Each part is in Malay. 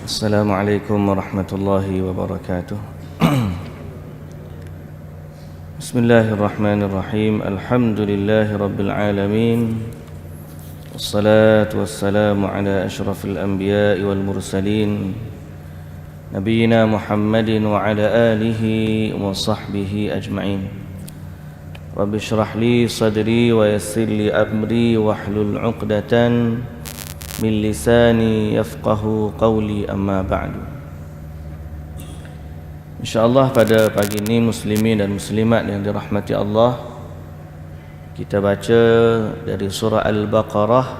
Assalamualaikum warahmatullahi wabarakatuh. Bismillahirrahmanirrahim. Alhamdulillahi rabbil alamin. Wassalatu wassalamu ala ashrafil anbiya'i wal mursalin Nabiyyina Muhammadin wa ala alihi wa sahbihi ajma'in. Rabbi shrah li sadri wa yassir li amri wahlul 'uqdatan min lisani yafqahu qawli, amma ba'du. InsyaAllah pada pagi ini muslimin dan muslimat yang dirahmati Allah, kita baca dari surah Al-Baqarah,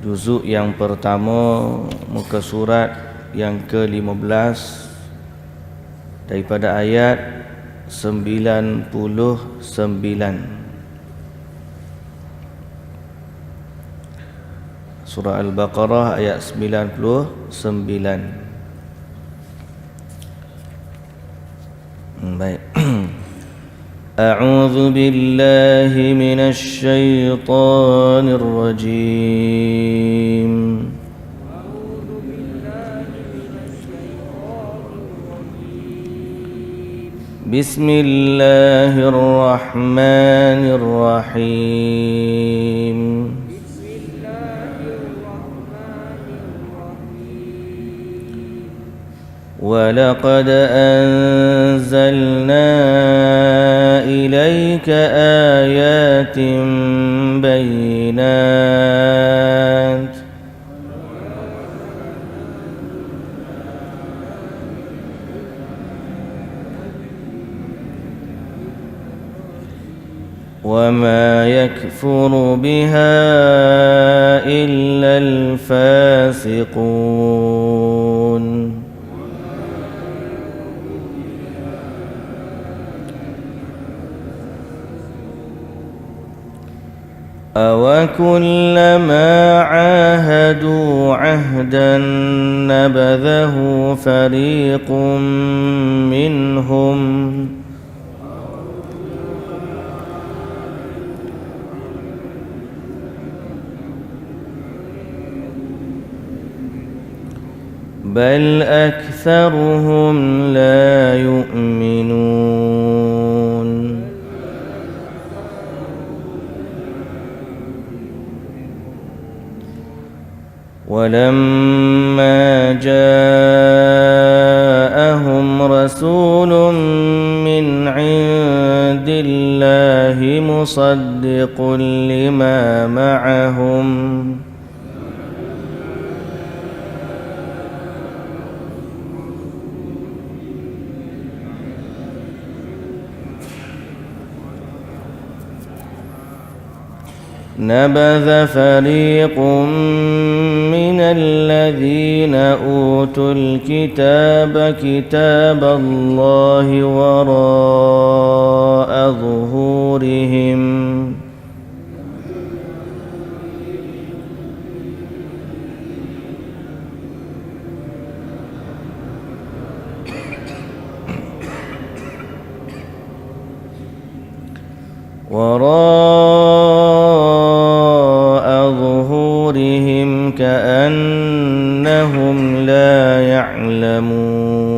juzuk yang pertama, muka surat yang ke-15, daripada ayat 99. Surah Al-Baqarah ayat 99. Baik. A'udzu billahi minasy syaithanir rajim. Bismillahirrahmanirrahim. وَلَقَدْ أَنزَلْنَا إِلَيْكَ آيَاتٍ بَيِّنَاتٍ وَمَا يَكْفُرُ بِهَا إِلَّا الْفَاسِقُونَ أَوَكُلَّمَا عَاهَدُوا عَهْدًا نَبَذَهُ فَرِيقٌ مِّنْهُمْ بَلْ أَكْثَرُهُمْ لَا يُؤْمِنُونَ وَلَمَّا جَاءَهُمْ رَسُولٌ مِّنْ عِندِ اللَّهِ مُصَدِّقٌ لِمَا مَعَهُمْ نبذ فريق من الذين أوتوا الكتاب كتاب الله وراء ظهورهم كأنهم لا يعلمون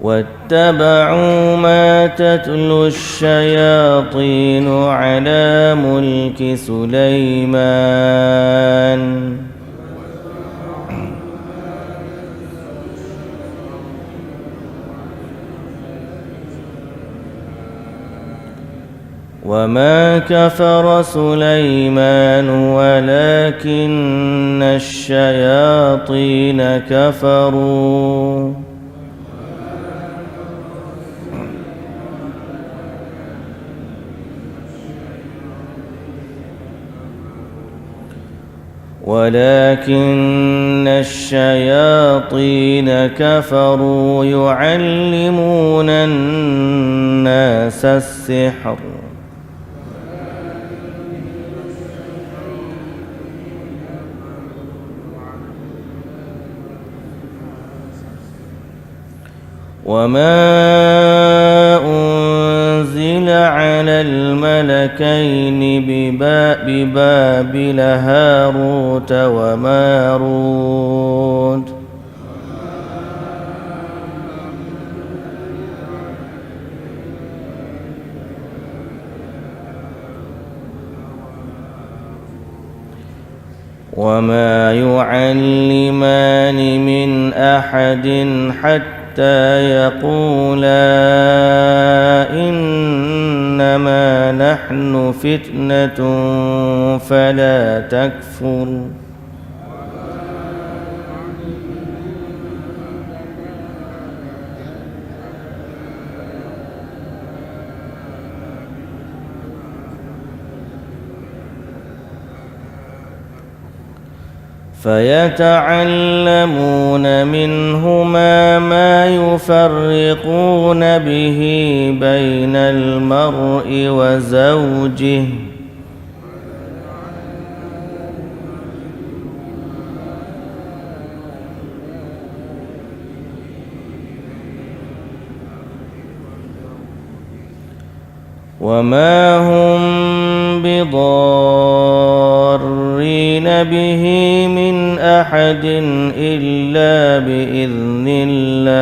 واتبعوا ما تتلو الشياطين على ملك سليمان وما كفر سليمان ولكن الشياطين كفروا يعلمون الناس السحر وما أنزل على الملكين ببابل هاروت وماروت وما يعلمان من أحد حتى يقولا إنما نحن فتنة فلا تكفر فيتعلمون منهما ما يفرقون به بين المرء وزوجه وما هم بضارين به من أحد إلا بإذن الله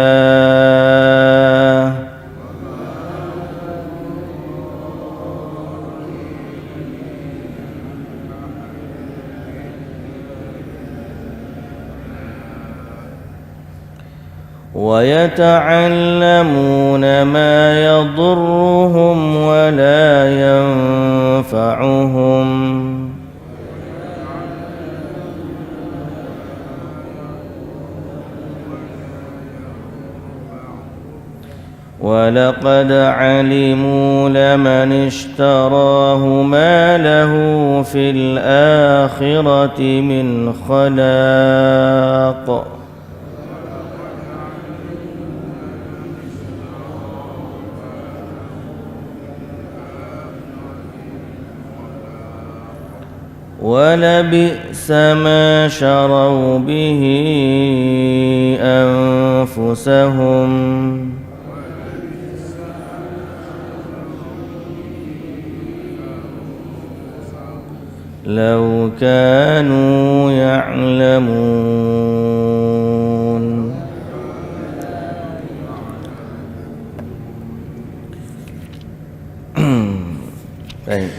ويتعلمون ما يضرهم ولا ينفعهم ولقد علموا لمن اشتراه ما له في الآخرة من خلاق ولبئس ما شروا به أنفسهم لو كانوا يعلمون.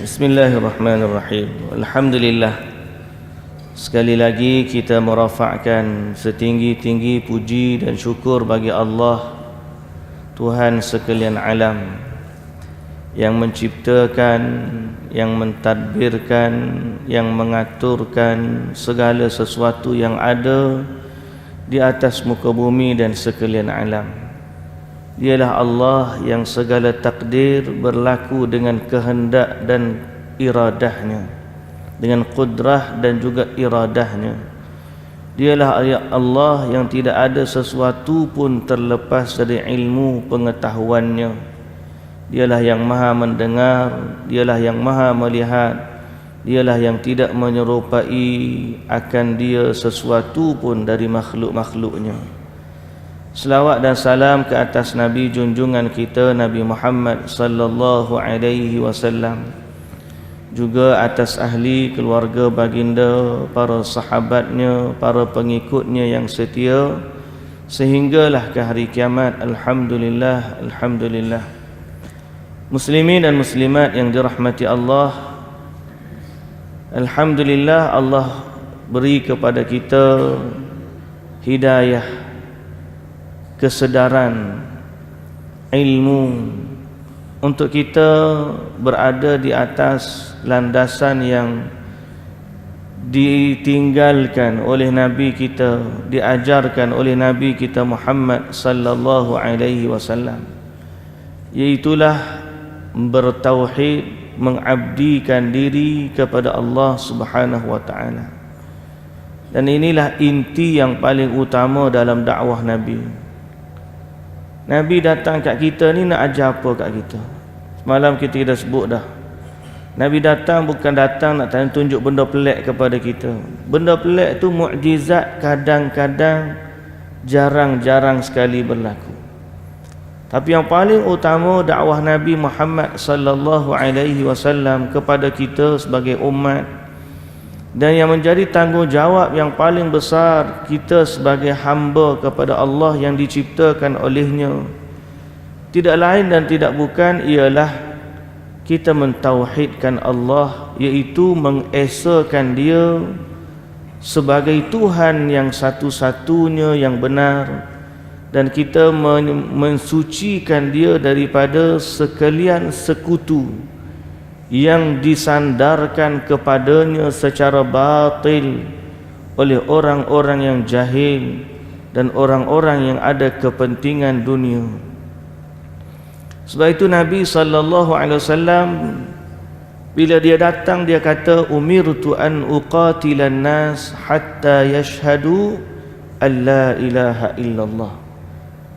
Bismillahirrahmanirrahim. Alhamdulillah. Sekali lagi kita merafakkan setinggi-tinggi puji dan syukur bagi Allah, Tuhan sekalian alam, yang menciptakan, yang mentadbirkan, yang mengaturkan segala sesuatu yang ada di atas muka bumi dan sekalian alam. Dialah Allah yang segala takdir berlaku dengan kehendak dan iradahnya, dengan kudrah dan juga iradahnya. Dialah Allah yang tidak ada sesuatu pun terlepas dari ilmu pengetahuannya. Dialah yang maha mendengar, dialah yang maha melihat, dialah yang tidak menyerupai akan dia sesuatu pun dari makhluk-makhluknya. Selawat dan salam ke atas Nabi junjungan kita Nabi Muhammad sallallahu alaihi wasallam, juga atas ahli keluarga baginda, para sahabatnya, para pengikutnya yang setia sehinggalah ke hari kiamat. Alhamdulillah, alhamdulillah. Muslimin dan muslimat yang dirahmati Allah, alhamdulillah Allah beri kepada kita hidayah, kesedaran, ilmu untuk kita berada di atas landasan yang ditinggalkan oleh Nabi kita, diajarkan oleh Nabi kita Muhammad sallallahu alaihi wasallam, iaitulah bertauhid, mengabdikan diri kepada Allah Subhanahu wa taala. Dan inilah inti yang paling utama dalam dakwah Nabi. Nabi datang kat kita ni nak ajar apa kat kita? Semalam kita dah sebut dah. Nabi datang bukan datang nak tunjuk benda pelik kepada kita. Benda pelik tu mukjizat kadang-kadang jarang-jarang sekali berlaku. Tapi yang paling utama dakwah Nabi Muhammad sallallahu alaihi wasallam kepada kita sebagai umat, dan yang menjadi tanggungjawab yang paling besar kita sebagai hamba kepada Allah yang diciptakan olehnya, tidak lain dan tidak bukan ialah kita mentauhidkan Allah, iaitu mengesakan Dia sebagai Tuhan yang satu-satunya yang benar, dan kita mensucikan Dia daripada sekalian sekutu yang disandarkan kepadanya secara batil oleh orang-orang yang jahil dan orang-orang yang ada kepentingan dunia. Sebab itu Nabi sallallahu alaihi wasallam bila dia datang, dia kata, umirtu an uqatilan nas hatta yashhadu an la ilaha illallah.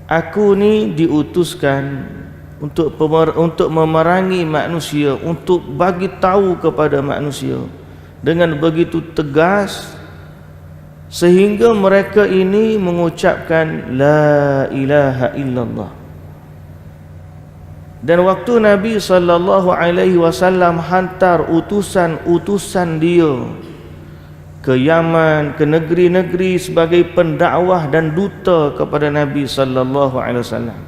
Aku ni diutuskan untuk memerangi manusia, untuk bagi tahu kepada manusia dengan begitu tegas sehingga mereka ini mengucapkan la ilaha illallah. Dan waktu Nabi sallallahu alaihi wasallam hantar utusan-utusan dia ke Yaman, ke negeri-negeri sebagai pendakwah dan duta kepada Nabi sallallahu alaihi wasallam,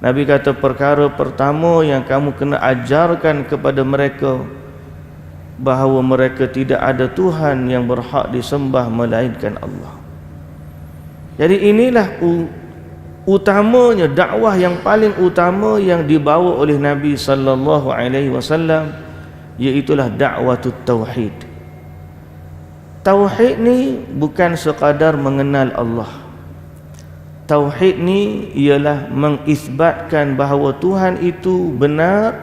Nabi kata, perkara pertama yang kamu kena ajarkan kepada mereka bahawa mereka tidak ada Tuhan yang berhak disembah melainkan Allah. Jadi inilah utamanya dakwah yang paling utama yang dibawa oleh Nabi sallallahu alaihi wasallam, iaitulah dakwatut tauhid. Tauhid ni bukan sekadar mengenal Allah. Tauhid ni ialah mengisbatkan bahawa Tuhan itu benar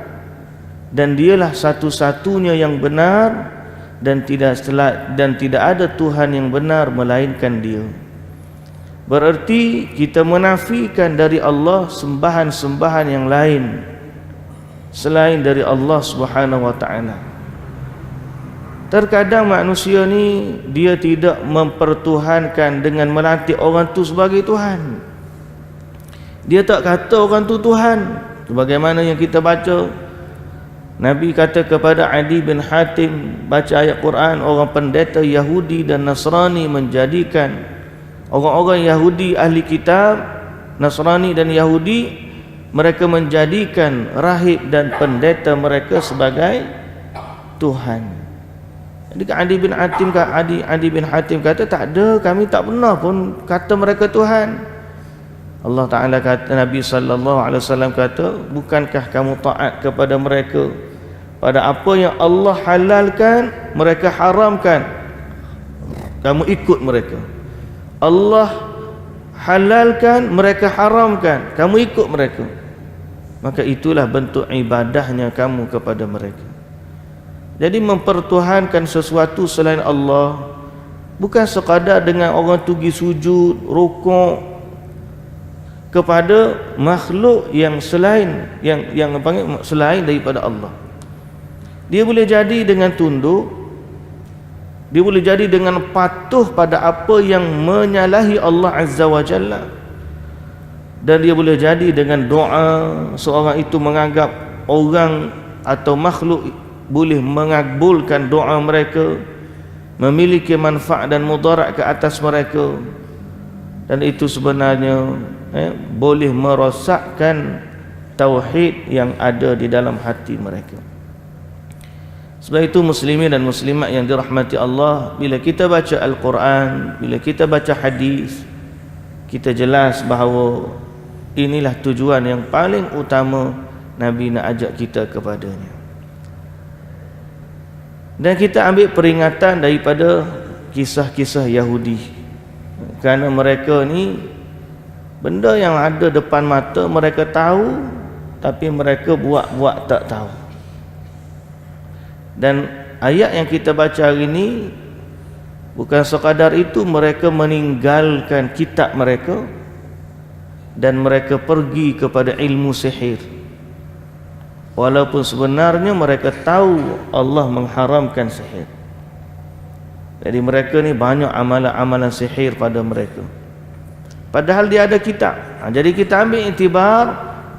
dan dialah satu-satunya yang benar, dan tidak ada Tuhan yang benar melainkan Dia. Bererti kita menafikan dari Allah sembahan-sembahan yang lain selain dari Allah Subhanahu wa taala. Terkadang manusia ni dia tidak mempertuhankan dengan melantik orang tu sebagai Tuhan. Dia tak kata orang tu Tuhan, sebagaimana yang kita baca. Nabi kata kepada Adi bin Hatim, baca ayat Quran, orang pendeta Yahudi dan Nasrani menjadikan orang-orang Yahudi ahli kitab, Nasrani dan Yahudi, mereka menjadikan rahib dan pendeta mereka sebagai Tuhan. Jadi Adi bin Hatim kata, tak ada, kami tak pernah pun kata mereka Tuhan. Allah Ta'ala kata, Nabi sallallahu alaihi wasallam kata, bukankah kamu taat kepada mereka pada apa yang Allah halalkan mereka haramkan, kamu ikut mereka. Allah halalkan mereka haramkan, kamu ikut mereka. Maka itulah bentuk ibadahnya kamu kepada mereka. Jadi mempertuhankan sesuatu selain Allah bukan sekadar dengan orang tu pergi sujud, rukuk kepada makhluk yang selain yang panggil selain daripada Allah. Dia boleh jadi dengan tunduk, dia boleh jadi dengan patuh pada apa yang menyalahi Allah Azza wa Jalla, dan dia boleh jadi dengan doa. Seorang itu menganggap orang atau makhluk boleh mengabulkan doa mereka, memiliki manfaat dan mudarat ke atas mereka, dan itu sebenarnya boleh merosakkan tauhid yang ada di dalam hati mereka. Sebab itu muslimin dan muslimat yang dirahmati Allah, bila kita baca Al-Quran, bila kita baca hadis, kita jelas bahawa inilah tujuan yang paling utama Nabi nak ajak kita kepadanya. Dan kita ambil peringatan daripada kisah-kisah Yahudi, kerana mereka ni benda yang ada depan mata mereka tahu, tapi mereka buat-buat tak tahu. Dan ayat yang kita baca hari ini bukan sekadar itu, mereka meninggalkan kitab mereka dan mereka pergi kepada ilmu sihir, walaupun sebenarnya mereka tahu Allah mengharamkan sihir. Jadi mereka ni banyak amalan-amalan sihir pada mereka, padahal dia ada kitab. Jadi kita ambil iktibar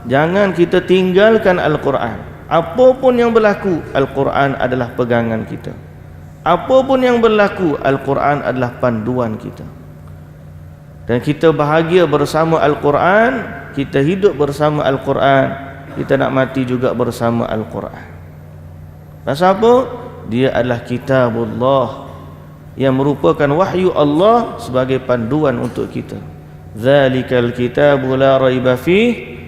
jangan kita tinggalkan Al-Quran. Apapun yang berlaku, Al-Quran adalah pegangan kita. Apapun yang berlaku, Al-Quran adalah panduan kita. Dan kita bahagia bersama Al-Quran, kita hidup bersama Al-Quran, kita nak mati juga bersama Al-Quran. Pasal apa? Dia adalah kitabullah yang merupakan wahyu Allah sebagai panduan untuk kita. Zalikal kitabu la raiba fih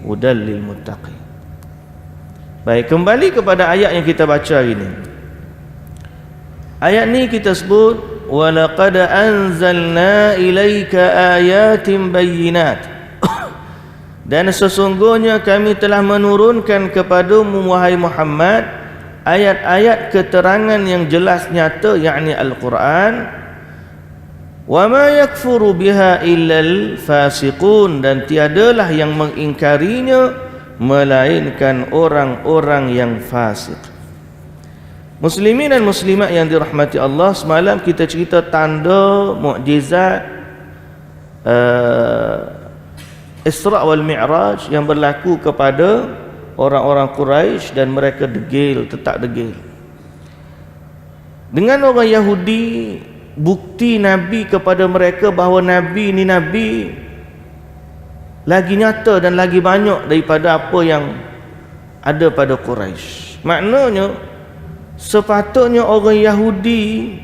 hudal lil muttaqin. Baik, kembali kepada ayat yang kita baca hari ini. Ayat ni kita sebut walaqad anzalna ilaika ayatin bayyinat. Dan sesungguhnya kami telah menurunkan kepadamu wahai Muhammad ayat-ayat keterangan yang jelas nyata, yakni Al-Quran. Wa ma yakfuru biha illal fasiqun, dan tiadalah yang mengingkarinya melainkan orang-orang yang fasik. Muslimin dan muslimat yang dirahmati Allah, semalam kita cerita tanda mukjizat Isra' wal Mi'raj yang berlaku kepada orang-orang Quraisy dan mereka degil, tetap degil. Dengan orang Yahudi, bukti Nabi kepada mereka bahawa Nabi ni Nabi lagi nyata dan lagi banyak daripada apa yang ada pada Quraisy. Maknanya sepatutnya orang Yahudi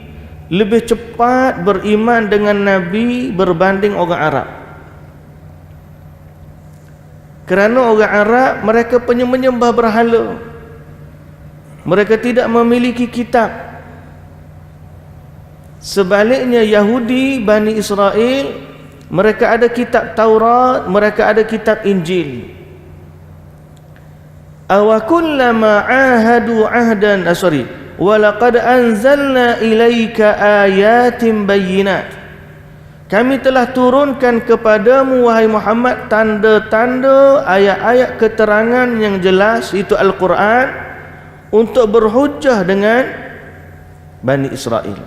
lebih cepat beriman dengan Nabi berbanding orang Arab. Kerana orang Arab mereka penyembah berhala, mereka tidak memiliki kitab. Sebaliknya Yahudi, Bani Israel, mereka ada kitab Taurat, mereka ada kitab Injil. Awakullama ahadu ahdan walaqad anzalna ilaika ayatin bayyinat. Kami telah turunkan kepadamu wahai Muhammad tanda-tanda, ayat-ayat keterangan yang jelas, itu Al-Quran, untuk berhujjah dengan Bani Israel.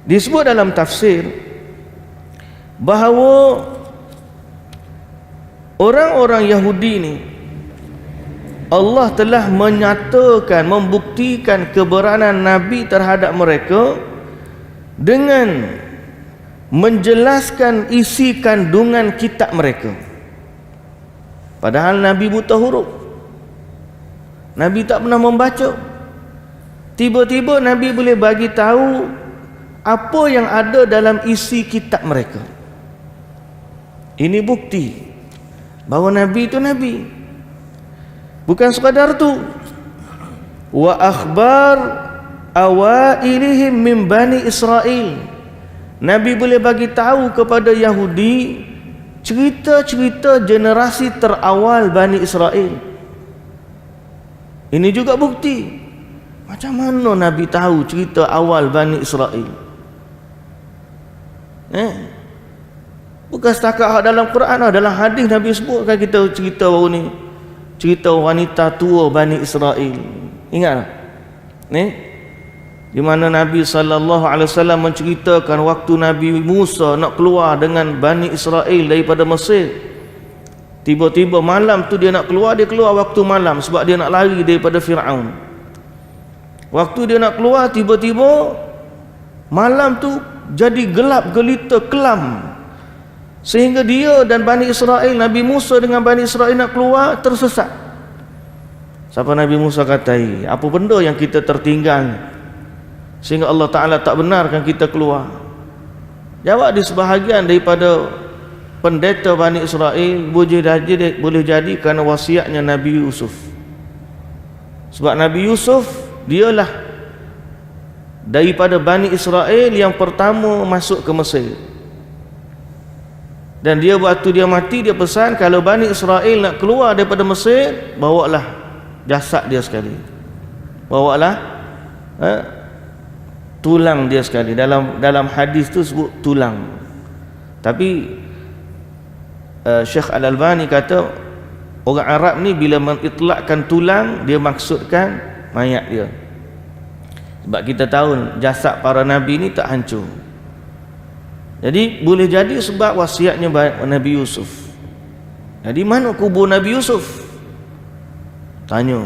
Disebut dalam tafsir bahawa orang-orang Yahudi ni Allah telah menyatakan, membuktikan keberadaan Nabi terhadap mereka dengan menjelaskan isi kandungan kitab mereka. Padahal Nabi buta huruf, Nabi tak pernah membaca. Tiba-tiba Nabi boleh bagi tahu apa yang ada dalam isi kitab mereka. Ini bukti bahawa Nabi itu Nabi. Bukan sekadar tu, wa akhbar awailihim min Bani Israel. Nabi boleh bagi tahu kepada Yahudi cerita-cerita generasi terawal Bani Israel. Ini juga bukti. Macam mana Nabi tahu cerita awal Bani Israel? Bukan setakat dalam Quran, dalam hadis Nabi sebutkan kita cerita baru ni, cerita wanita tua Bani Israel. Ingat tak? Di mana Nabi SAW menceritakan waktu Nabi Musa nak keluar dengan Bani Israel daripada Mesir. Tiba-tiba malam tu dia nak keluar, dia keluar waktu malam sebab dia nak lari daripada Fir'aun. Waktu dia nak keluar, tiba-tiba malam tu jadi gelap gelita kelam, sehingga dia dan Bani Israel, Nabi Musa dengan Bani Israel nak keluar, tersesat. Siapa Nabi Musa katai, apa benda yang kita tertinggal sehingga Allah Ta'ala tak benarkan kita keluar? Jawab di sebahagian daripada pendeta Bani Israel, boleh jadi kerana wasiatnya Nabi Yusuf. Sebab Nabi Yusuf dialah daripada Bani Israel yang pertama masuk ke Mesir. Dan dia waktu dia mati, dia pesan kalau Bani Israel nak keluar daripada Mesir, bawalah jasad dia sekali, bawalah tulang dia sekali. Dalam hadis tu sebut tulang, tapi Syekh Al-Albani kata orang Arab ni bila mengitlakkan tulang, dia maksudkan mayat dia. Sebab kita tahu jasad para Nabi ni tak hancur. Jadi boleh jadi sebab wasiatnya Nabi Yusuf. Jadi mana kubur Nabi Yusuf? Tanya.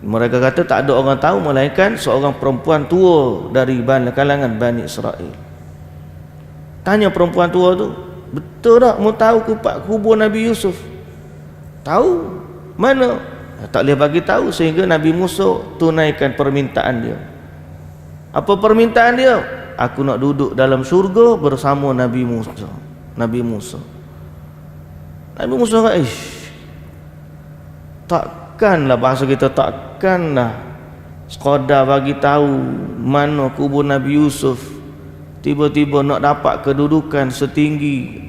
Mereka kata tak ada orang tahu melainkan seorang perempuan tua dari kalangan Bani Israel. Tanya perempuan tua tu, betul tak mau tahu kubur Nabi Yusuf? Tahu. Mana? Tak boleh bagi tahu sehingga Nabi Musa tunaikan permintaan dia. Apa permintaan dia? Aku nak duduk dalam syurga bersama Nabi Musa. Nabi Musa kata, takkanlah, bahasa kita, takkanlah sekadar bagi tahu mana kubur Nabi Yusuf, tiba-tiba nak dapat kedudukan setinggi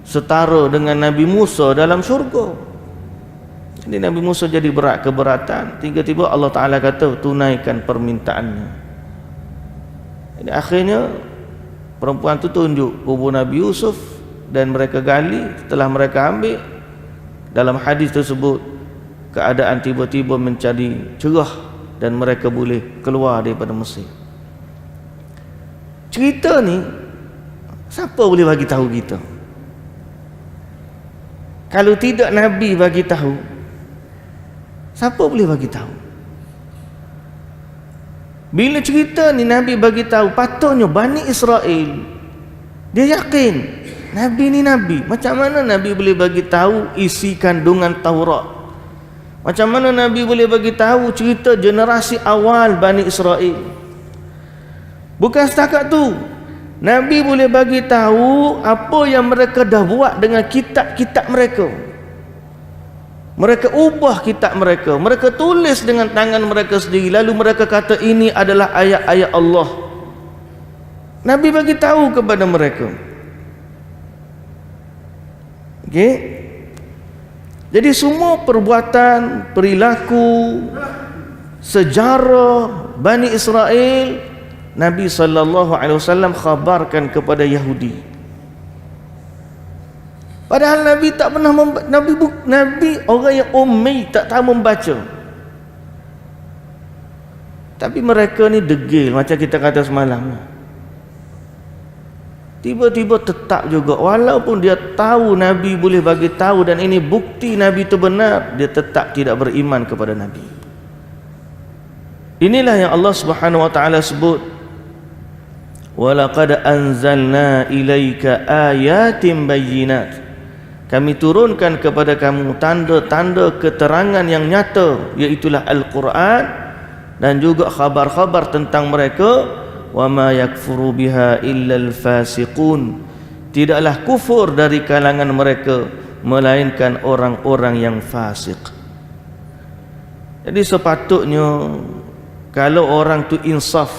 setara dengan Nabi Musa dalam syurga. Jadi Nabi Musa jadi keberatan. Tiba-tiba Allah Ta'ala kata tunaikan permintaannya. Jadi akhirnya perempuan tu tunjuk kubur Nabi Yusuf dan mereka gali. Setelah mereka ambil, dalam hadis tersebut keadaan tiba-tiba menjadi cerah dan mereka boleh keluar daripada Mesir. Cerita ni siapa boleh bagi tahu kita? Kalau tidak Nabi bagi tahu, siapa boleh bagi tahu? Bila cerita ni Nabi bagi tahu, patutnya Bani Israel dia yakin Nabi ni Nabi. Macam mana Nabi boleh bagi tahu isi kandungan Taurat? Macam mana Nabi boleh bagi tahu cerita generasi awal Bani Israel? Bukan setakat tu, Nabi boleh bagi tahu apa yang mereka dah buat dengan kitab-kitab mereka. Mereka ubah kitab mereka, mereka tulis dengan tangan mereka sendiri, lalu mereka kata ini adalah ayat-ayat Allah. Nabi bagi tahu kepada mereka. Okey. Jadi semua perbuatan, perilaku, sejarah Bani Israel, Nabi SAW khabarkan kepada Yahudi. Padahal Nabi tak pernah Nabi orang yang ummi, tak tahu membaca. Tapi mereka ni degil, macam kita kata semalam. Tiba-tiba tetap juga, walaupun dia tahu Nabi boleh bagi tahu dan ini bukti Nabi itu benar, dia tetap tidak beriman kepada Nabi. Inilah yang Allah Subhanahu wa taala sebut, walaqad anzalna ilaika ayatin bayyinat. Kami turunkan kepada kamu tanda-tanda keterangan yang nyata, iaitulah Al-Quran, dan juga khabar-khabar tentang mereka. Wa ma yakfuru biha illal fasiqun. Tidaklah kufur dari kalangan mereka melainkan orang-orang yang fasik. Jadi sepatutnya kalau orang tu insaf,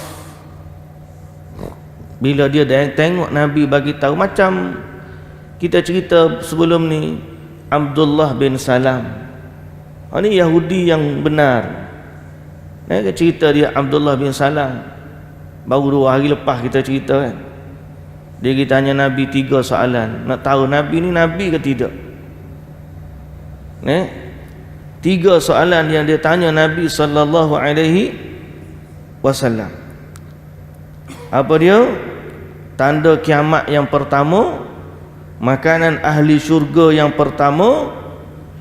bila dia tengok Nabi bagi tahu, macam kita cerita sebelum ni Abdullah bin Salam. Ini Yahudi yang benar. Cerita dia Abdullah bin Salam, baru 2 hari lepas kita cerita kan. Dia tanya Nabi 3 soalan, nak tahu Nabi ni Nabi ke tidak. 3 soalan yang dia tanya Nabi sallallahu alaihi wasallam. Apa dia? Tanda kiamat yang pertama, makanan ahli syurga yang pertama,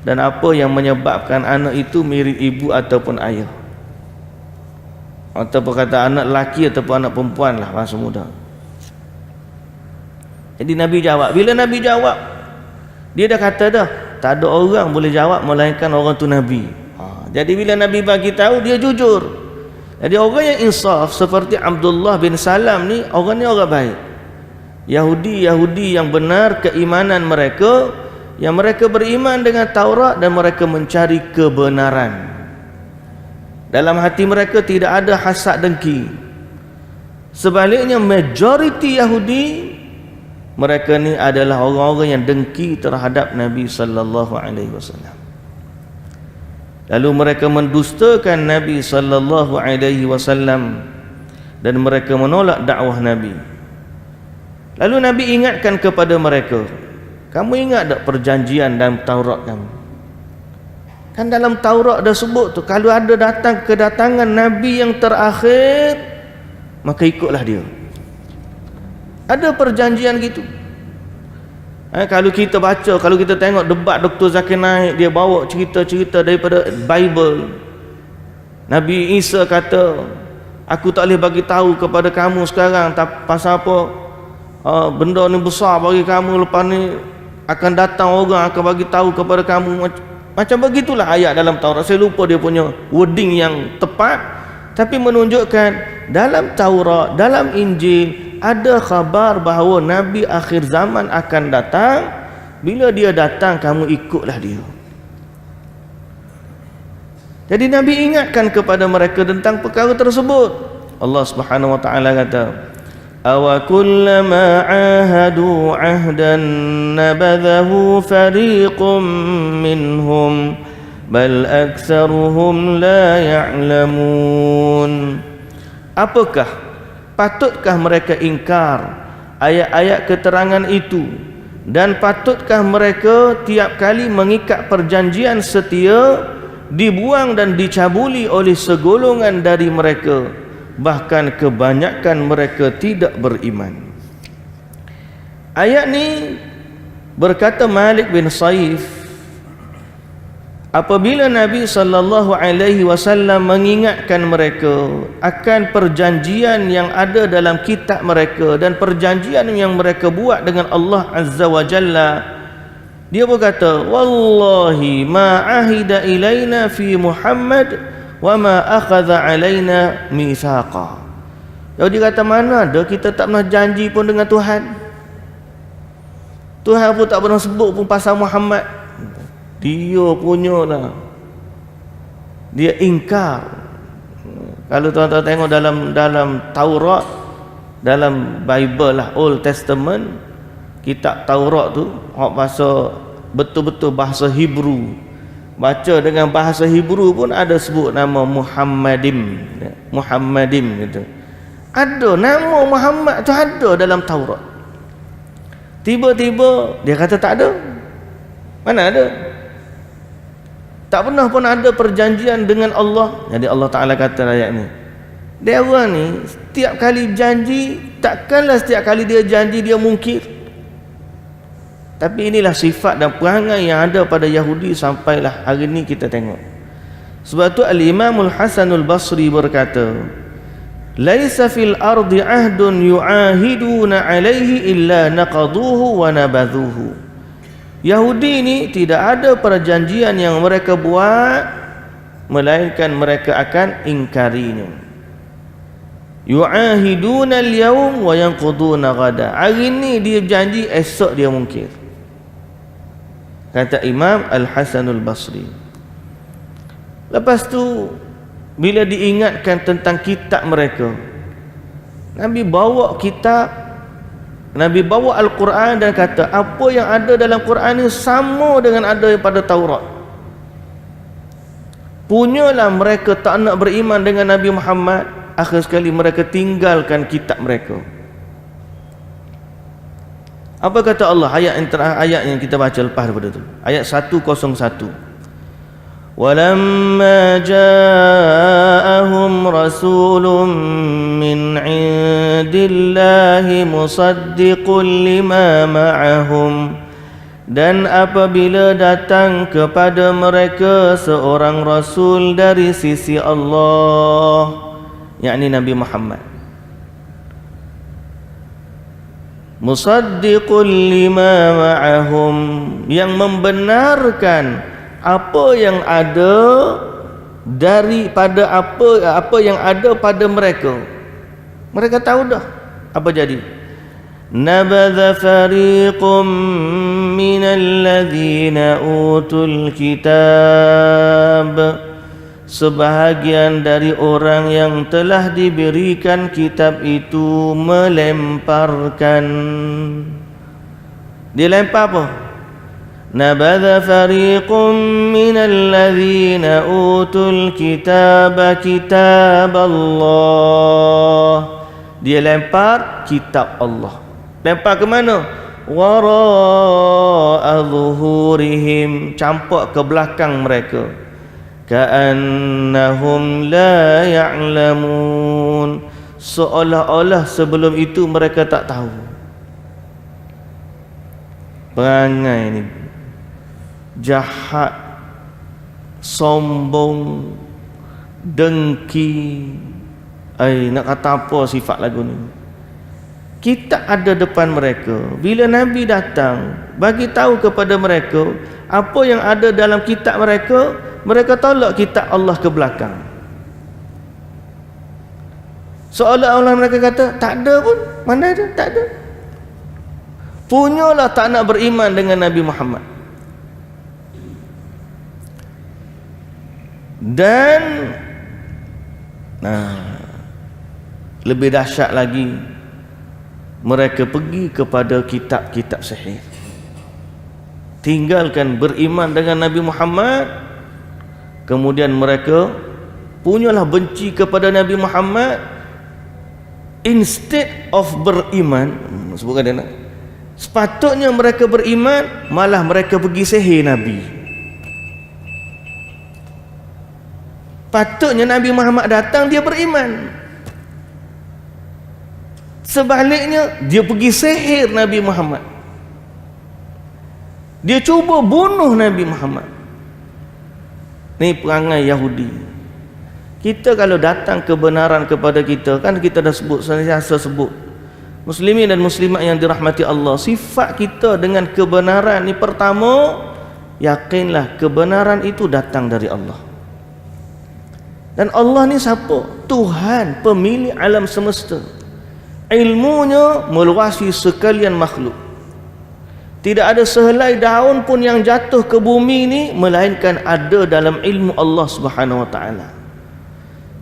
dan apa yang menyebabkan anak itu mirip ibu ataupun ayah, ataupun kata anak lelaki ataupun anak perempuan lah, bahasa muda. Jadi Nabi jawab. Bila Nabi jawab, dia dah kata dah, tak ada orang boleh jawab melainkan orang tu Nabi. Jadi bila Nabi bagi tahu, dia jujur. Jadi orang yang insaf seperti Abdullah bin Salam ni, orang ni orang baik. Yahudi yang benar keimanan mereka, yang mereka beriman dengan Taurat dan mereka mencari kebenaran. Dalam hati mereka tidak ada hasad dengki. Sebaliknya majoriti Yahudi, mereka ni adalah orang-orang yang dengki terhadap Nabi sallallahu alaihi wasallam. Lalu mereka mendustakan Nabi sallallahu alaihi wasallam dan mereka menolak dakwah Nabi. Lalu Nabi ingatkan kepada mereka, kamu ingat tak perjanjian dalam Taurat kamu? Kan dalam Taurat dah sebut tu, kalau ada kedatangan Nabi yang terakhir, maka ikutlah dia. Ada perjanjian gitu. Kalau kita baca, kalau kita tengok debat Dr. Zakir Naik, dia bawa cerita-cerita daripada Bible. Nabi Isa kata, aku tak boleh bagi tahu kepada kamu sekarang pasal apa, benda ni besar bagi kamu, lepas ni akan datang orang akan bagi tahu kepada kamu. Macam begitulah ayat dalam Taurat. Saya lupa dia punya wording yang tepat, tapi menunjukkan dalam Taurat, dalam Injil ada khabar bahawa Nabi akhir zaman akan datang. Bila dia datang, kamu ikutlah dia. Jadi Nabi ingatkan kepada mereka tentang perkara tersebut. Allah Subhanahu wa taala kata, awa kullama ahadu ahdan nabadhahu fariqum minhum bal aktsaruhum la ya'lamun. Apakah patutkah mereka ingkar ayat-ayat keterangan itu, dan patutkah mereka tiap kali mengikat perjanjian setia dibuang dan dicabuli oleh segolongan dari mereka, bahkan kebanyakan mereka tidak beriman. Ayat ni berkata Malik bin Saif, apabila Nabi SAW mengingatkan mereka akan perjanjian yang ada dalam kitab mereka dan perjanjian yang mereka buat dengan Allah Azza wa Jalla, dia berkata, wallahi ma ahida ilaina fi Muhammad wa ma akhadha alaina mithaqa. Jadi dia kata, mana ada kita tak pernah janji pun dengan Tuhan. Tuhan pun tak pernah sebut pun pasal Muhammad. Dia punya lah, dia ingkar. Kalau tuan-tuan tengok dalam Taurat, dalam Bible lah, Old Testament, kitab Taurat tu, bahasa betul-betul bahasa Hebrew, baca dengan bahasa Hebrew pun ada sebut nama Muhammadim gitu. Ada nama Muhammad tu ada dalam Taurat. Tiba-tiba dia kata tak ada. Mana ada? Tak pernah pun ada perjanjian dengan Allah. Jadi Allah Ta'ala kata ayat ni, dia orang ni setiap kali janji, takkanlah setiap kali dia janji dia mungkir. Tapi inilah sifat dan perangai yang ada pada Yahudi sampailah hari ni kita tengok. Sebab tu Al-Imamul Hasanul Basri berkata, laisa fil ardi ahdun yu'ahiduna alaihi illa naqaduhu wa nabadhuhu. Yahudi ini tidak ada perjanjian yang mereka buat melainkan mereka akan ingkarinya. Yu'ahiduna al-yawm wa yanquduna ghada. Hari ini dia janji, esok dia mungkir. Kata Imam Al-Hasanul Basri. Lepas tu bila diingatkan tentang kitab mereka, Nabi bawa kitab, Nabi bawa Al-Quran dan kata apa yang ada dalam Quran ni sama dengan ada pada Taurat. Punyalah mereka tak nak beriman dengan Nabi Muhammad, akhir sekali mereka tinggalkan kitab mereka. Apa kata Allah? Ayat yang kita baca lepas daripada tu, ayat 101. وَلَمَّا جَاءَهُمْ رَسُولٌ مِّنْ عِندِ اللَّهِ مُصَدِّقٌ لِمَا مَعَهُمْ. Dan apabila datang kepada mereka seorang Rasul dari sisi Allah, yakni Nabi Muhammad, musaddiqul lima ma'ahum, yang membenarkan apa yang ada daripada apa yang ada pada mereka. Mereka tahu dah apa jadi. Nabadha fariqum minal ladzina utul kitab. Sebahagian dari orang yang telah diberikan kitab itu melemparkan. Dia lempar apa? Nabadha fariqum minal ladzina utul kitaba kitab Allah. Dia lempar kitab Allah. Lempar ke mana? Wara'a zuhurihim, campak ke belakang mereka. Ka'annahum la ya'lamun, seolah-olah sebelum itu mereka tak tahu. perangai ni jahat, sombong, dengki. Nak kata apa sifat lagu ni? Kita ada depan mereka. Bila Nabi datang, bagi tahu kepada mereka apa yang ada dalam kitab mereka, mereka tolak kitab Allah ke belakang. Seolah-olah mereka kata, tak ada pun. Mana ada? Tak ada. Punyalah tak nak beriman dengan Nabi Muhammad. Dan lebih dahsyat lagi, mereka pergi kepada kitab-kitab sihir, tinggalkan beriman dengan Nabi Muhammad. Kemudian mereka punyalah benci kepada Nabi Muhammad. Instead of beriman, sebutkan dia nak, sepatutnya mereka beriman, malah mereka pergi sihir Nabi. Patutnya Nabi Muhammad datang, dia beriman. Sebaliknya, dia pergi sihir Nabi Muhammad. Dia cuba bunuh Nabi Muhammad. Ni perangai Yahudi. Kita kalau datang kebenaran kepada kita, kan kita dah sebut, sentiasa sebut, muslimin dan muslimat yang dirahmati Allah, sifat kita dengan kebenaran ni, pertama, yakinlah kebenaran itu datang dari Allah. Dan Allah ni siapa? Tuhan, pemilik alam semesta. Ilmunya meluasi sekalian makhluk. Tidak ada sehelai daun pun yang jatuh ke bumi ni melainkan ada dalam ilmu Allah Subhanahu wa taala.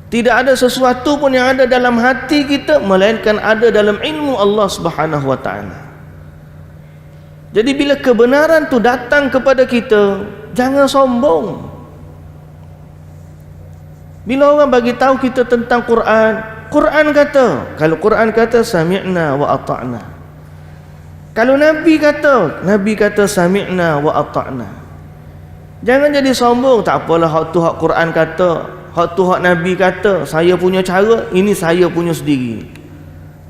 Tidak ada sesuatu pun yang ada dalam hati kita melainkan ada dalam ilmu Allah Subhanahu wa taala. Jadi bila kebenaran tu datang kepada kita, jangan sombong. Bila orang bagi tahu kita tentang Quran, Quran kata, kalau Quran kata sami'na wa ata'na. Kalau Nabi kata sami'na wa ata'na. Jangan jadi sombong, tak apalah hak tu hak Quran kata, hak tu hak Nabi kata, saya punya cara, ini saya punya sendiri.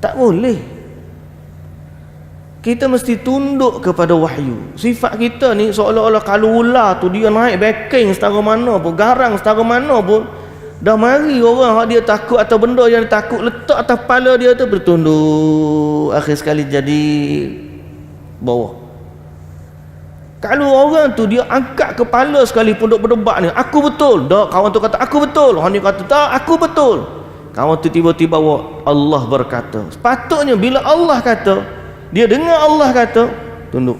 Tak boleh. Kita mesti tunduk kepada wahyu. Sifat kita ni seolah-olah kalau ular tu dia naik backing setara mana pun, garang setara mana pun, dah mari orang hak dia takut atau benda yang dia takut letak atas kepala dia tu, bertunduk, akhir sekali jadi bawah. Kalau orang tu dia angkat kepala sekalipun duk berdebat ni, aku betul, dak, kawan tu kata aku betul, orang ni kata tak, aku betul, kawan tu tiba-tiba Allah berkata. Sepatutnya bila Allah kata, dia dengar Allah kata, tunduk.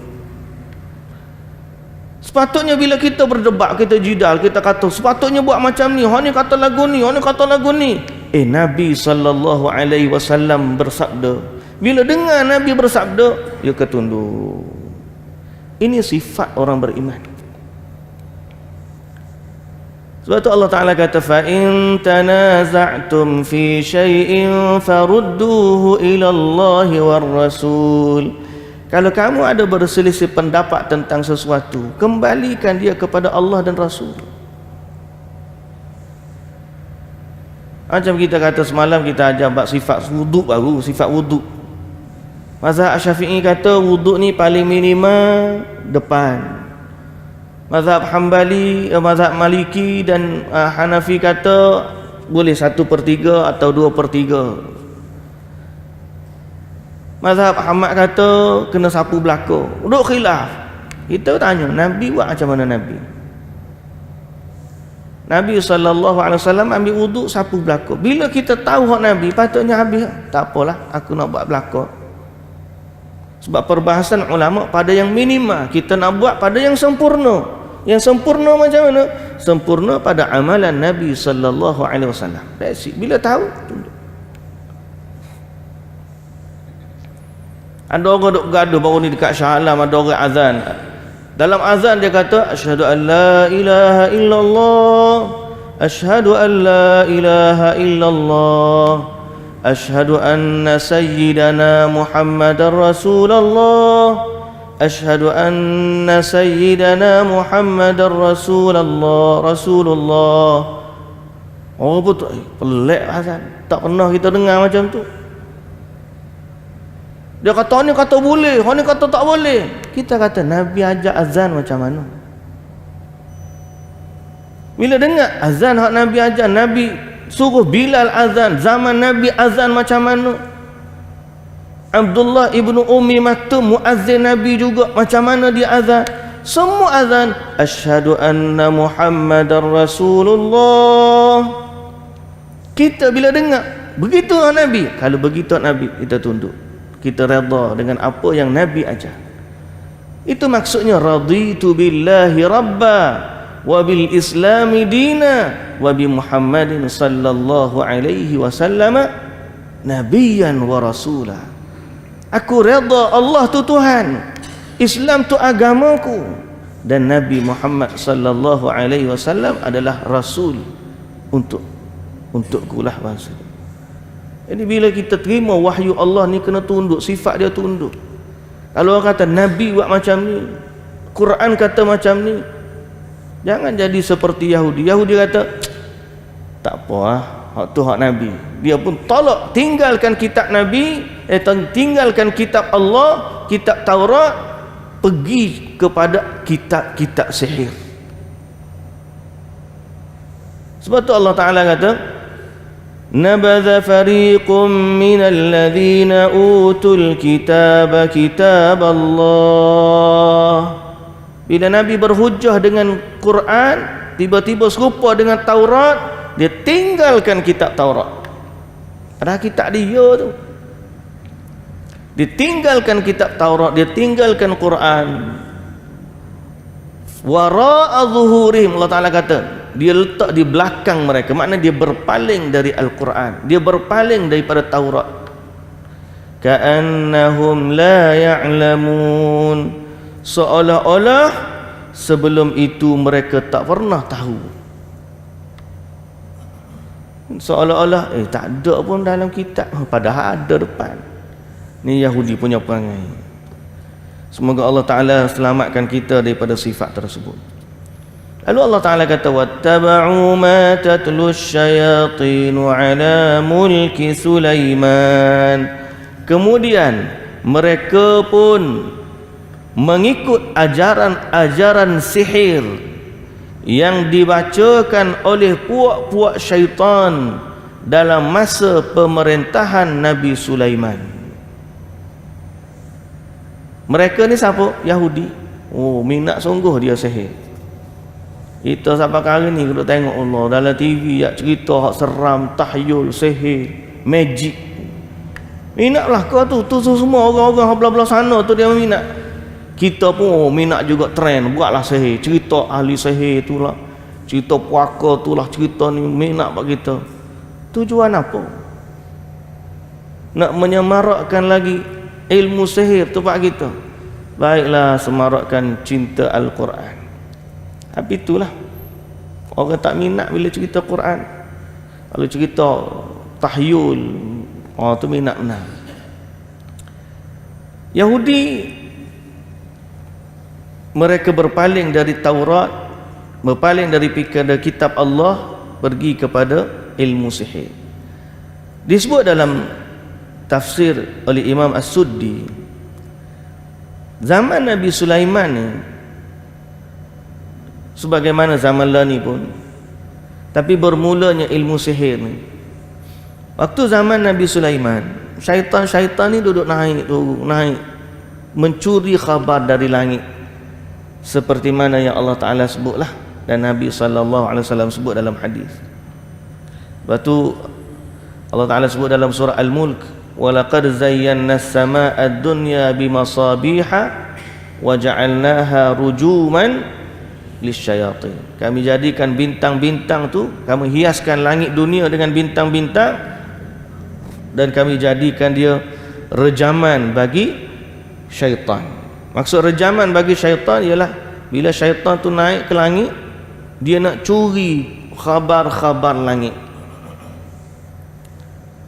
Sepatutnya bila kita berdebat, kita jidal, kita kata sepatutnya buat macam ni, orang ni kata lagu ni, orang ni kata lagu ni. Nabi SAW bersabda, bila dengar Nabi bersabda, dia ketunduk. Ini sifat orang beriman. Sebab tu Allah Ta'ala kata, فَإِن تَنَازَعْتُمْ فِي شَيْءٍ فَرُدُّوهُ إِلَى اللَّهِ وَالرَّسُولِ. Kalau kamu ada berselisih pendapat tentang sesuatu, kembalikan dia kepada Allah dan Rasul. Macam kita kata semalam, kita ajar bab sifat wuduk baru, sifat wuduk. Mazhab Syafi'i kata wuduk ni paling minima depan. Mazhab Hambali, mazhab Maliki dan Hanafi kata boleh 1/3 atau 2/3. Mazhab Ahmad kata kena sapu belakang. Duk khilaf. Kita tanya, Nabi buat macam mana Nabi? Nabi SAW ambil wuduk, sapu belakang. Bila kita tahu hak Nabi, patutnya habis. Tak apalah, aku nak buat belakang. Sebab perbahasan ulama pada yang minima, kita nak buat pada yang sempurna. Yang sempurna macam mana? Sempurna pada amalan Nabi SAW. That's it. Bila tahu, tunduk. Ada orang duk gaduh baru ni dekat Shah Alam, ada orang azan. Dalam azan dia kata, asyhadu an la ilaha illallah, asyhadu an la ilaha illallah, asyhadu anna sayyidana Muhammadar Rasulullah, asyhadu anna sayyidana Muhammadar Rasulullah. Oh betul, pelik azan. Tak pernah kita dengar macam tu. Dia kata ni kata boleh, ni kata tak boleh. kita kata Nabi ajar azan macam mana? Bila dengar azan hak Nabi ajar, Nabi suruh Bilal azan, zaman Nabi azan macam mana? Abdullah ibnu Ummi Maktum muazzin Nabi juga, macam mana dia azan? Semua azan asyhadu anna Muhammadar Rasulullah. Kita bila dengar begitu Nabi, kalau begitu Nabi, kita tunduk, kita redha dengan apa yang Nabi ajar. Itu maksudnya raditu billahi rabba wa bil islami dina wa bi Muhammadin sallallahu alaihi wasallam nabiyyan wa rasula. Aku redha Allah tu Tuhan, Islam tu agamaku, dan Nabi Muhammad sallallahu alaihi wasallam adalah rasul untuk kulah bangsa. Jadi bila kita terima wahyu Allah ni, kena tunduk, sifat dia tunduk. Kalau orang kata Nabi buat macam ni, Quran kata macam ni, jangan jadi seperti Yahudi. Yahudi kata tak apa hak tu hak Nabi. Dia pun tolak, tinggalkan kitab Nabi, tinggalkan kitab Allah, kitab Taurat, pergi kepada kitab-kitab sihir. Sebab tu Allah Ta'ala kata nabadha fariqum minal ladhina utul kitaba kitab Allah. Bila Nabi berhujjah dengan Quran, tiba-tiba serupa dengan Taurat, dia tinggalkan kitab Taurat. Padahal kitab dia tu. Dia tinggalkan kitab Taurat, dia tinggalkan Quran. Wara'a zuhurihim, Allah Ta'ala kata dia letak di belakang mereka, maknanya dia berpaling dari Al-Quran, dia berpaling daripada Taurat. Ka'annahum la ya'lamun, seolah-olah sebelum itu mereka tak pernah tahu. Seolah-olah tak ada pun dalam kitab, padahal ada depan. Ni Yahudi punya perangai. Semoga Allah Ta'ala selamatkan kita daripada sifat tersebut. Lalu Allah Ta'ala kata wattaba'u ma tatlu syayatinu ala mulki Sulaiman. Kemudian mereka pun mengikut ajaran-ajaran sihir yang dibacakan oleh puak-puak syaitan dalam masa pemerintahan Nabi Sulaiman. Mereka ni siapa? Yahudi. Oh, minat sungguh dia sihir. Kita sampai kali ni kita tengok Allah dalam TV ya, cerita hak seram, tahyul, sihir, magic. Minatlah kau tu semua orang-orang belah-belah sana tu dia minat. Kita pun minat juga trend, buatlah sihir, cerita ahli sihir itulah, cerita puaka itulah, cerita ni minat bagi kita. Tujuan apa? Nak menyemarakkan lagi ilmu sihir tu pak kita. Baiklah, semarakkan cinta Al-Quran. Tapi itulah, orang tak minat bila cerita Quran. Kalau cerita tahyul, orang tu minat benar. Yahudi, mereka berpaling dari Taurat, berpaling dari kitab Allah, pergi kepada ilmu sihir. Disebut dalam tafsir oleh Imam As-Suddi, zaman Nabi Sulaiman ni sebagaimana zaman lah ni pun, tapi bermulanya ilmu sihir ni waktu zaman Nabi Sulaiman. Syaitan-syaitan ni duduk naik mencuri khabar dari langit, seperti mana yang Allah Ta'ala sebutlah dan Nabi SAW sebut dalam hadis. Lepas tu Allah Ta'ala sebut dalam surah Al-Mulk, وَلَقَدْ زَيَّنَّا السَّمَاءَ الدُّنْيَا بِمَصَابِيحَ وَجَعَلْنَاهَا رُجُومًا lisyayatin. Kami jadikan bintang-bintang tu, kami hiaskan langit dunia dengan bintang-bintang, dan kami jadikan dia rejaman bagi syaitan. Maksud rejaman bagi syaitan ialah bila syaitan tu naik ke langit, dia nak curi khabar-khabar langit.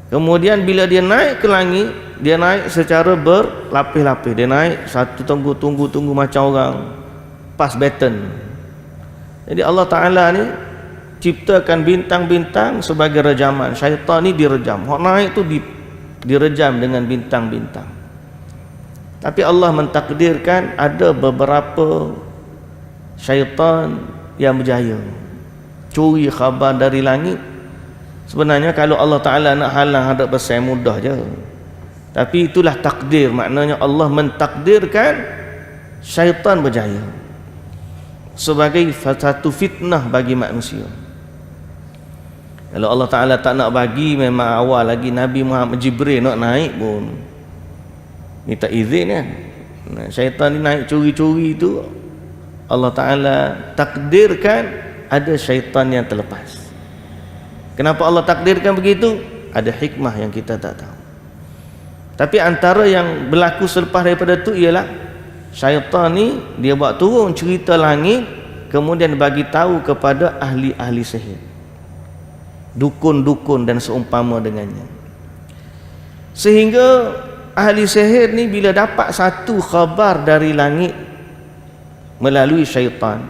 Kemudian bila dia naik ke langit, dia naik secara berlapis-lapis. Dia naik satu tunggu macam orang pas baton. Jadi Allah Ta'ala ni ciptakan bintang-bintang sebagai rejaman. Syaitan ni direjam. Hak naik tu direjam dengan bintang-bintang. Tapi Allah mentakdirkan ada beberapa syaitan yang berjaya curi khabar dari langit. Sebenarnya kalau Allah Ta'ala nak halang hadap besar mudah je, tapi itulah takdir. Maknanya Allah mentakdirkan syaitan berjaya sebagai satu fitnah bagi manusia. Kalau Allah Ta'ala tak nak bagi, memang awal lagi Nabi Muhammad Jibril nak naik pun minta izin kan. Syaitan ni naik curi-curi tu, Allah Ta'ala takdirkan ada syaitan yang terlepas. Kenapa Allah takdirkan begitu? Ada hikmah yang kita tak tahu. Tapi antara yang berlaku selepas daripada tu ialah syaitan ni dia buat turun cerita langit, kemudian bagi tahu kepada ahli-ahli sihir, dukun-dukun dan seumpama dengannya. Sehingga ahli sihir ni bila dapat satu khabar dari langit melalui syaitan,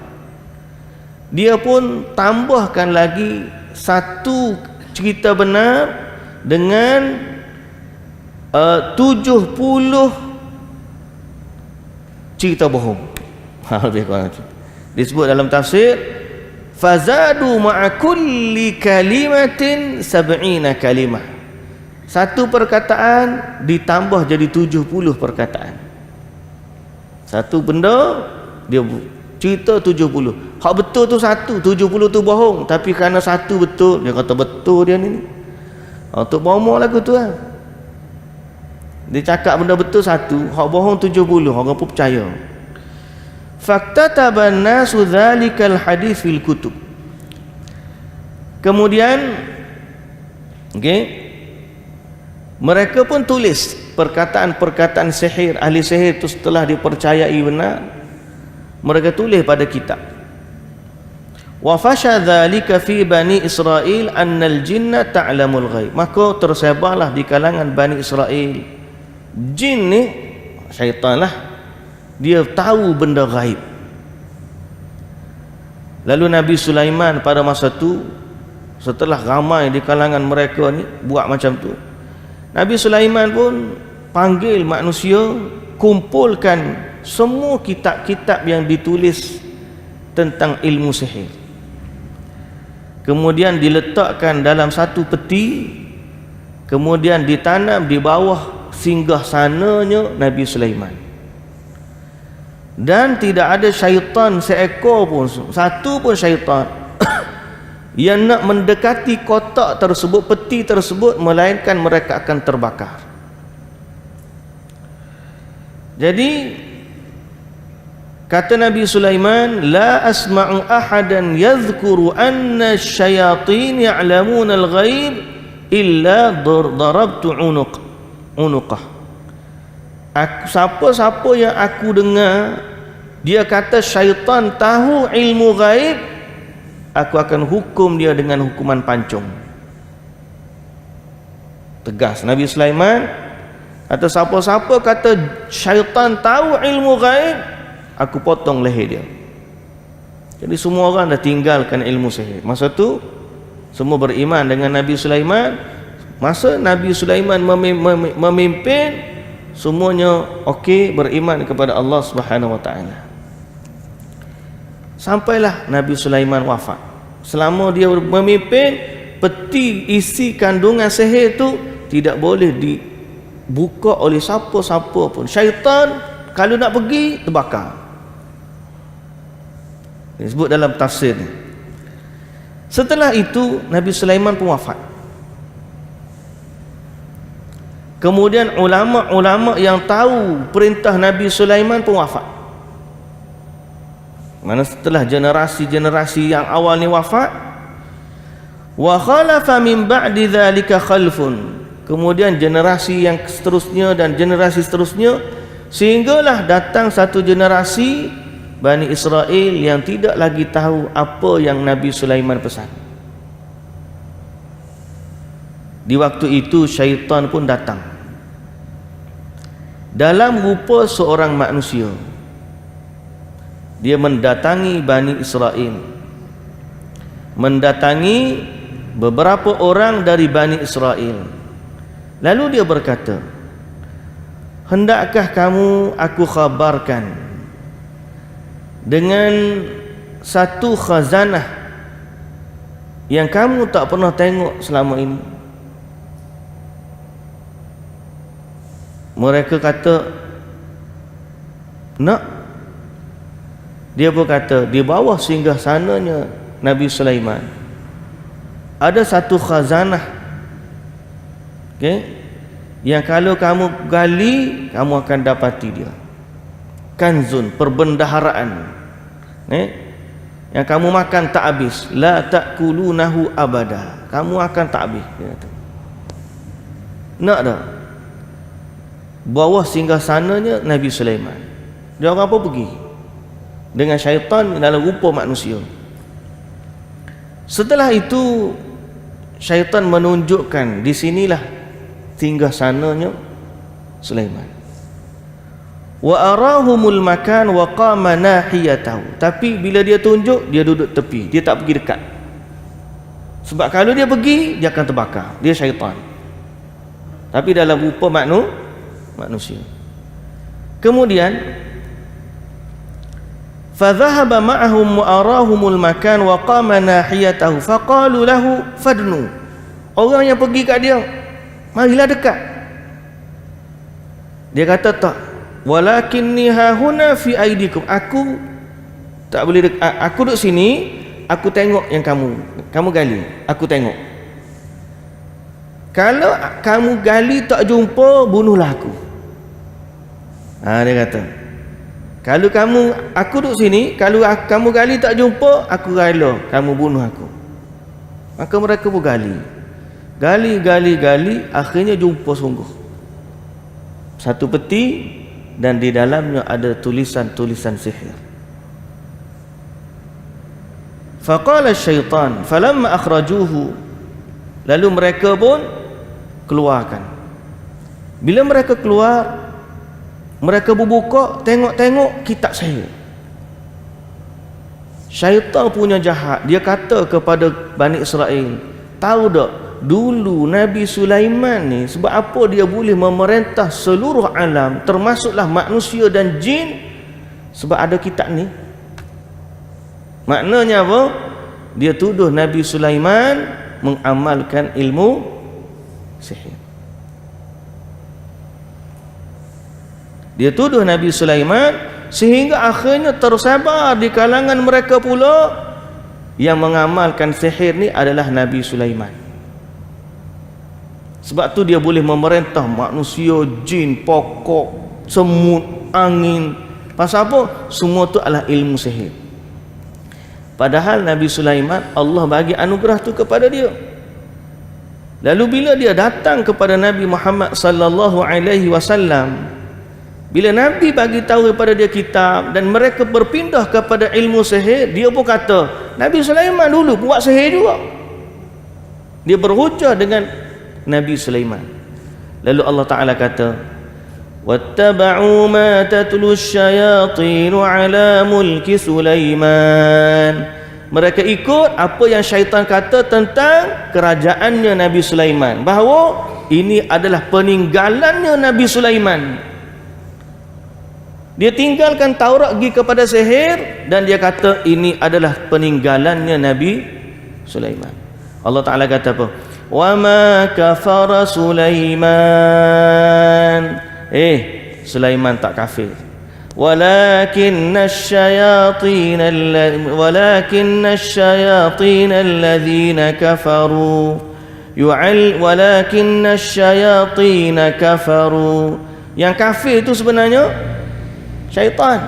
dia pun tambahkan lagi satu cerita benar dengan 70 cerita bohong. Lebih kurang itu disebut dalam tafsir, fazadu ma'a kulli kalimatin 70 kalimah. Satu perkataan ditambah jadi 70 perkataan. Satu benda dia cerita 70. Hak betul tu satu, 70 tu bohong. Tapi kerana satu betul, dia kata betul dia ni. Untuk bohong lagu tu lah. Dia cakap benda betul satu, hak bohong 70, orang pun percaya. Faktataban nasu dzalikal hadis fil kutub. Kemudian mereka pun tulis perkataan-perkataan sihir, ahli sihir itu setelah dipercayai benar, mereka tulis pada kitab. Wa fasha dzalika fi bani Israil annal jinna ta'lamul ghaib. Maka tersebarlah di kalangan Bani Israel, jin ni syaitan lah, dia tahu benda ghaib. Lalu Nabi Sulaiman pada masa tu, setelah ramai di kalangan mereka ni buat macam tu, Nabi Sulaiman pun panggil manusia, kumpulkan semua kitab-kitab yang ditulis tentang ilmu sihir, kemudian diletakkan dalam satu peti, kemudian ditanam di bawah singgah sananya Nabi Sulaiman. Dan tidak ada syaitan seekor pun, satu pun syaitan yang nak mendekati kotak tersebut, peti tersebut, melainkan mereka akan terbakar. Jadi kata Nabi Sulaiman, la asma'u ahadan yadhkuru anna syayatin ya'lamuna al-ghaib illa darabtu unuqah. Siapa-siapa yang aku dengar dia kata syaitan tahu ilmu ghaib, aku akan hukum dia dengan hukuman pancung. Tegas Nabi Sulaiman. Atau siapa-siapa kata syaitan tahu ilmu ghaib, aku potong leher dia. Jadi semua orang dah tinggalkan ilmu sihir. Masa tu semua beriman dengan Nabi Sulaiman. Masa Nabi Sulaiman memimpin, semuanya okey, beriman kepada Allah Subhanahu wa taala. Sampailah Nabi Sulaiman wafat. Selama dia memimpin, peti isi kandungan sihir tu tidak boleh dibuka oleh siapa-siapa pun. Syaitan kalau nak pergi terbakar. Disebut dalam tafsir ni. Setelah itu Nabi Sulaiman pun wafat. Kemudian ulama-ulama yang tahu perintah Nabi Sulaiman pun wafat. Mana setelah generasi-generasi yang awal ni wafat, wa khalafa min ba'di dzalika khalfun. Kemudian generasi yang seterusnya dan generasi seterusnya, sehinggalah datang satu generasi Bani Israel yang tidak lagi tahu apa yang Nabi Sulaiman pesan. Di waktu itu syaitan pun datang dalam rupa seorang manusia. Dia mendatangi Bani Israel, mendatangi beberapa orang dari Bani Israel. Lalu dia berkata, hendakkah kamu aku khabarkan dengan satu khazanah yang kamu tak pernah tengok selama ini? Mereka kata nak. Dia pun kata di bawah singgasananya Nabi Sulaiman ada satu khazanah, yang kalau kamu gali kamu akan dapati dia. Kanzun, perbendaharaan, yang kamu makan tak habis. La ta'kulunahu abada, kamu akan tak habis. Dia kata nak dah bawah singgasananya Nabi Sulaiman. Dia orang apa pergi dengan syaitan dalam rupa manusia. Setelah itu syaitan menunjukkan di sinilah singgasananya Sulaiman. Wa arahumul makan wa qama nahiyatahu. Tapi bila dia tunjuk, dia duduk tepi, dia tak pergi dekat. Sebab kalau dia pergi, dia akan terbakar. Dia syaitan, tapi dalam rupa manusia. Kemudian fadhahaba ma'ahum wa arahumul makan wa qama nahiyatahu faqalu lahu fadnu. Orang yang pergi kat dia, marilah dekat. Dia kata tak, walakinni hahuna fi aidikum, aku tak boleh dekat, aku duduk sini, aku tengok yang kamu gali, aku tengok. Kalau kamu gali tak jumpa, bunuhlah aku. Dia kata, kalau aku duduk sini, kalau kamu gali tak jumpa, aku rela kamu bunuh aku. Maka mereka pun gali, akhirnya jumpa sungguh satu peti, dan di dalamnya ada tulisan-tulisan sihir. Faqala syaitan falamma akhrajuhu, lalu mereka pun keluarkan. Bila mereka keluar, mereka berbuka, tengok-tengok kitab sihir. Syaitan punya jahat. Dia kata kepada Bani Israel, tahu tak dulu Nabi Sulaiman ni sebab apa dia boleh memerintah seluruh alam, termasuklah manusia dan jin? Sebab ada kitab ni. Maknanya apa? Dia tuduh Nabi Sulaiman mengamalkan ilmu sihir. Dia tuduh Nabi Sulaiman, sehingga akhirnya tersebar di kalangan mereka pula yang mengamalkan sihir ni adalah Nabi Sulaiman. Sebab tu dia boleh memerintah manusia, jin, pokok, semut, angin. Pasal apa? Semua tu adalah ilmu sihir. Padahal Nabi Sulaiman, Allah bagi anugerah tu kepada dia. Lalu bila dia datang kepada Nabi Muhammad sallallahu alaihi wasallam, bila Nabi bagi tahu kepada dia kitab dan mereka berpindah kepada ilmu sihir, dia pun kata Nabi Sulaiman dulu buat sihir juga. Dia berhujah dengan Nabi Sulaiman. Lalu Allah Ta'ala kata, wattaba'u ma tatlu asyayatin ala mulki Sulaiman. Mereka ikut apa yang syaitan kata tentang kerajaannya Nabi Sulaiman, bahawa ini adalah peninggalannya Nabi Sulaiman. Dia tinggalkan Taurat pergi kepada sihir, dan dia kata ini adalah peninggalannya Nabi Sulaiman. Allah Ta'ala kata apa? Wa ma kafara Sulaiman. Sulaiman tak kafir. Walakinna asyayatin alladhina kafaru walakinna asyayatin kafaru. Yang kafir itu sebenarnya syaitan.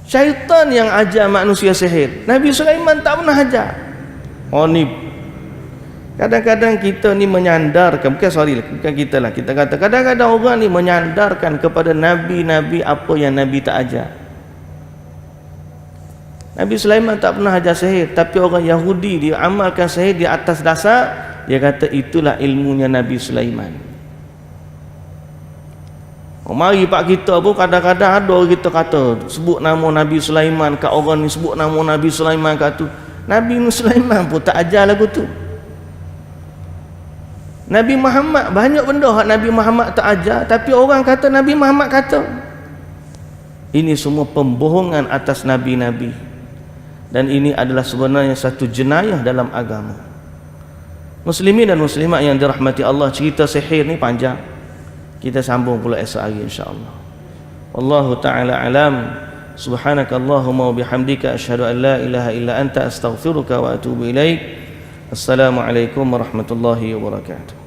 Syaitan yang ajar manusia sihir. Nabi Sulaiman tak pernah ajar. Ni kadang-kadang kita ni menyandarkan, bukan kita lah, kita kata kadang-kadang orang ni menyandarkan kepada nabi-nabi apa yang Nabi tak ajar. Nabi Sulaiman tak pernah ajar sihir, tapi orang Yahudi dia amalkan sihir di atas dasar dia kata itulah ilmunya Nabi Sulaiman. Mari pak kita pun kadang-kadang ada orang kita kata sebut nama Nabi Sulaiman kat orang ni, sebut nama Nabi Sulaiman kat tu. Nabi Sulaiman pun tak ajar lagu tu. Nabi Muhammad banyak benda hak Nabi Muhammad tak ajar, tapi orang kata Nabi Muhammad kata. Ini semua pembohongan atas nabi-nabi, dan ini adalah sebenarnya satu jenayah dalam agama. Muslimin dan muslimat yang dirahmati Allah, cerita sihir ni panjang, kita sambung pula esok hari insya-Allah. Wallahu taala alam. Subhanakallahumma wa bihamdika asyhadu an la ilaha illa anta astaghfiruka wa atubu ilaik. Assalamualaikum warahmatullahi wabarakatuh.